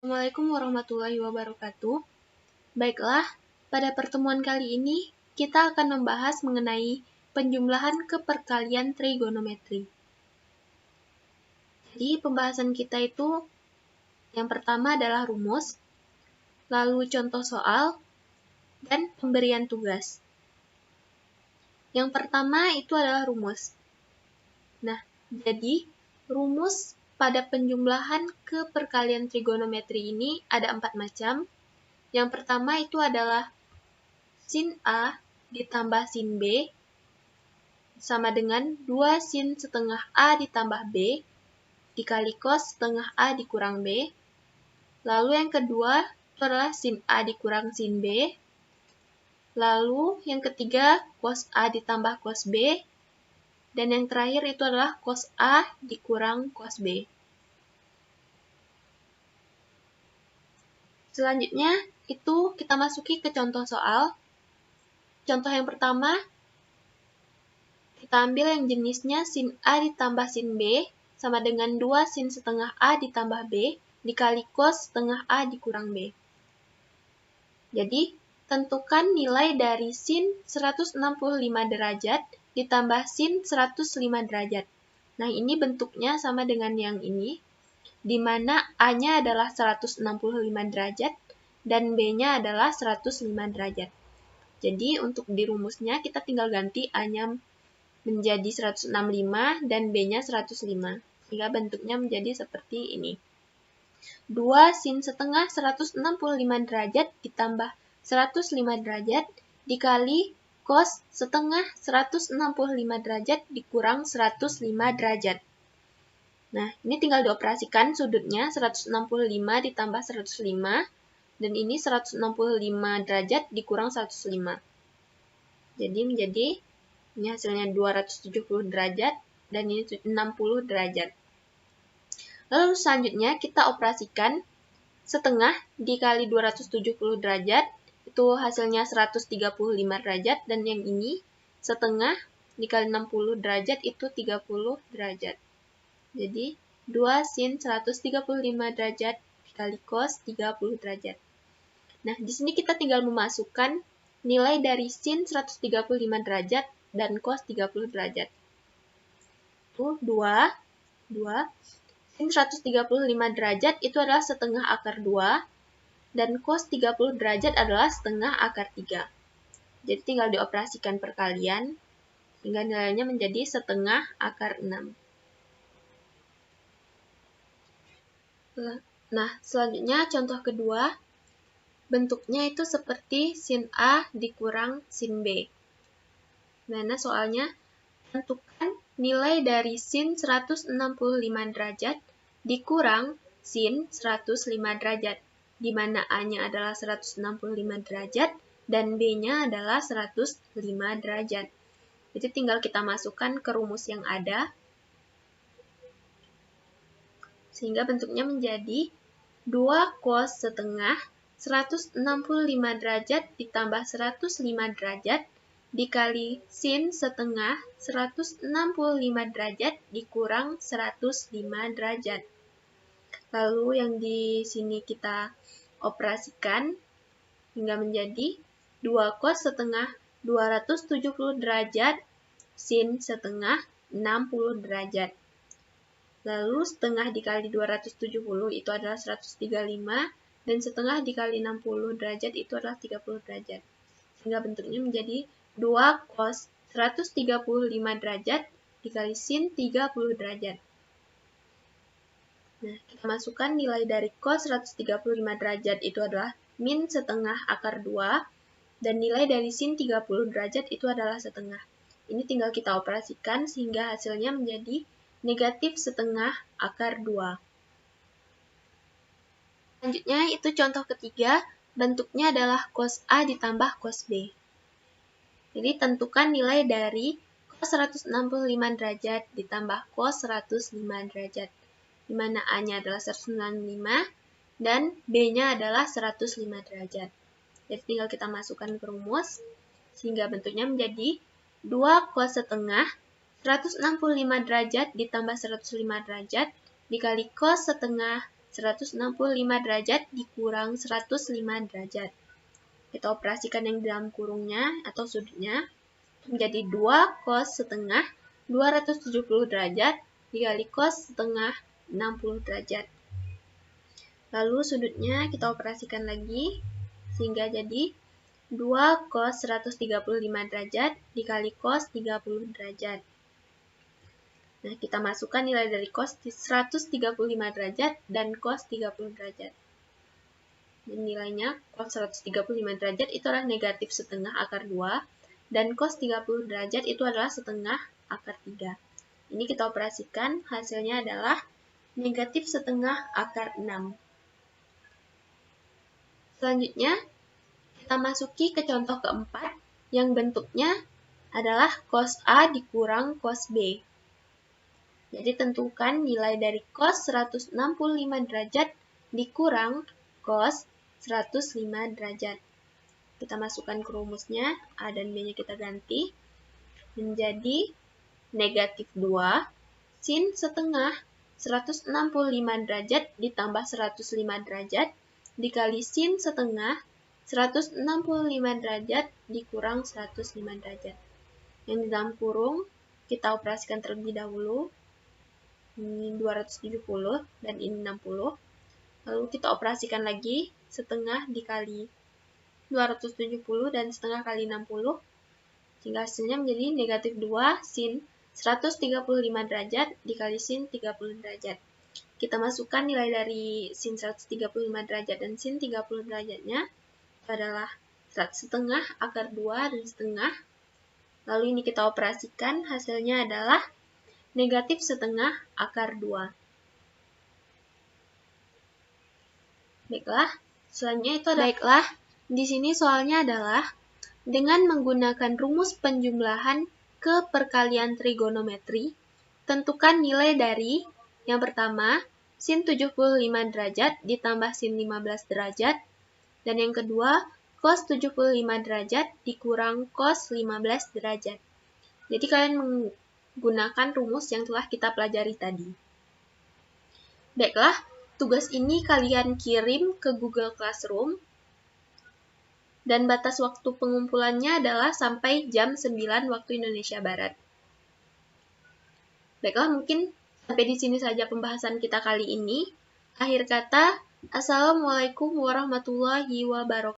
Assalamualaikum warahmatullahi wabarakatuh. Baiklah, pada pertemuan kali ini kita akan membahas mengenai penjumlahan keperkalian trigonometri. Jadi pembahasan kita itu yang pertama adalah rumus, lalu contoh soal, dan pemberian tugas. Yang pertama itu adalah rumus. Nah, jadi rumus pada penjumlahan keperkalian trigonometri ini ada 4 macam. Yang pertama itu adalah sin A ditambah sin B sama dengan 2 sin setengah A ditambah B dikali cos setengah A dikurang B. Lalu yang kedua itu adalah sin A dikurang sin B. Lalu yang ketiga cos A ditambah cos B. Dan yang terakhir itu adalah cos A dikurang cos B. Selanjutnya itu kita masuki ke contoh soal. Contoh yang pertama, kita ambil yang jenisnya sin A ditambah sin B sama dengan 2 sin setengah A ditambah B dikali cos setengah A dikurang B. Jadi, tentukan nilai dari sin 165 derajat ditambah sin 105 derajat. Nah, ini bentuknya sama dengan yang ini, di mana A-nya adalah 165 derajat dan B-nya adalah 105 derajat. Jadi, untuk di rumusnya kita tinggal ganti A-nya menjadi 165 dan B-nya 105. Sehingga bentuknya menjadi seperti ini. 2 sin setengah 165 derajat ditambah 105 derajat dikali cos setengah 165 derajat dikurang 105 derajat. Nah, ini tinggal dioperasikan sudutnya 165 ditambah 105 dan ini 165 derajat dikurang 105. Jadi menjadi ini hasilnya 270 derajat dan ini 60 derajat. Lalu selanjutnya kita operasikan setengah dikali 270 derajat, itu hasilnya 135 derajat, dan yang ini setengah dikali 60 derajat itu 30 derajat. Jadi 2 sin 135 derajat dikali cos 30 derajat. Nah, di sini kita tinggal memasukkan nilai dari sin 135 derajat dan cos 30 derajat. Itu 2 sin 135 derajat itu adalah setengah akar 2, dan cos 30 derajat adalah setengah akar 3. Jadi tinggal dioperasikan perkalian, sehingga nilainya menjadi setengah akar 6. Nah, selanjutnya contoh kedua, bentuknya itu seperti sin A dikurang sin B. Mana soalnya, tentukan nilai dari sin 165 derajat dikurang sin 105 derajat, di mana A-nya adalah 165 derajat dan B-nya adalah 105 derajat. Jadi tinggal kita masukkan ke rumus yang ada, sehingga bentuknya menjadi 2 cos setengah 165 derajat ditambah 105 derajat dikali sin setengah 165 derajat dikurang 105 derajat. Lalu yang di sini kita operasikan hingga menjadi 2 cos setengah 270 derajat sin setengah 60 derajat. Lalu setengah dikali 270 itu adalah 135 dan setengah dikali 60 derajat itu adalah 30 derajat. Sehingga bentuknya menjadi 2 cos 135 derajat dikali sin 30 derajat. Nah, kita masukkan nilai dari cos 135 derajat itu adalah min setengah akar 2, dan nilai dari sin 30 derajat itu adalah setengah. Ini tinggal kita operasikan sehingga hasilnya menjadi negatif setengah akar 2. Selanjutnya itu contoh ketiga, bentuknya adalah cos A ditambah cos B. Jadi tentukan nilai dari cos 165 derajat ditambah cos 105 derajat, di mana A-nya adalah 195 dan B-nya adalah 105 derajat. Jadi tinggal kita masukkan ke rumus, sehingga bentuknya menjadi 2 cos setengah 165 derajat ditambah 105 derajat dikali cos setengah 165 derajat dikurang 105 derajat. Kita operasikan yang di dalam kurungnya atau sudutnya menjadi 2 cos setengah 270 derajat dikali cos setengah 60 derajat. Lalu sudutnya kita operasikan lagi sehingga jadi 2 cos 135 derajat dikali cos 30 derajat. Nah, kita masukkan nilai dari cos 135 derajat dan cos 30 derajat. Dan nilainya cos 135 derajat itu adalah negatif setengah akar 2, dan cos 30 derajat itu adalah setengah akar 3. Ini kita operasikan, hasilnya adalah negatif setengah akar 6. Selanjutnya, kita masuki ke contoh keempat, yang bentuknya adalah cos A dikurang cos B. Jadi tentukan nilai dari cos 165 derajat dikurang cos 105 derajat. Kita masukkan ke rumusnya, A dan B-nya kita ganti, menjadi negatif 2 sin setengah 165 derajat ditambah 105 derajat dikali sin setengah 165 derajat dikurang 105 derajat. Yang di dalam kurung kita operasikan terlebih dahulu. Ini 270 dan ini 60. Lalu kita operasikan lagi setengah dikali 270 dan setengah kali 60. Sehingga hasilnya menjadi negatif 2 sin 135 derajat dikali sin 30 derajat. Kita masukkan nilai dari sin 135 derajat dan sin 30 derajatnya adalah setengah akar 2 dan setengah. Lalu ini kita operasikan, hasilnya adalah negatif setengah akar 2. Baiklah, selanjutnya itu adalah di sini soalnya adalah dengan menggunakan rumus penjumlahan keperkalian trigonometri, tentukan nilai dari yang pertama sin 75 derajat ditambah sin 15 derajat, dan yang kedua cos 75 derajat dikurang cos 15 derajat. Jadi kalian menggunakan rumus yang telah kita pelajari tadi. Baiklah, tugas ini kalian kirim ke Google Classroom, dan batas waktu pengumpulannya adalah sampai jam 9 waktu Indonesia Barat. Baiklah, mungkin sampai di sini saja pembahasan kita kali ini. Akhir kata, Assalamualaikum warahmatullahi wabarakatuh.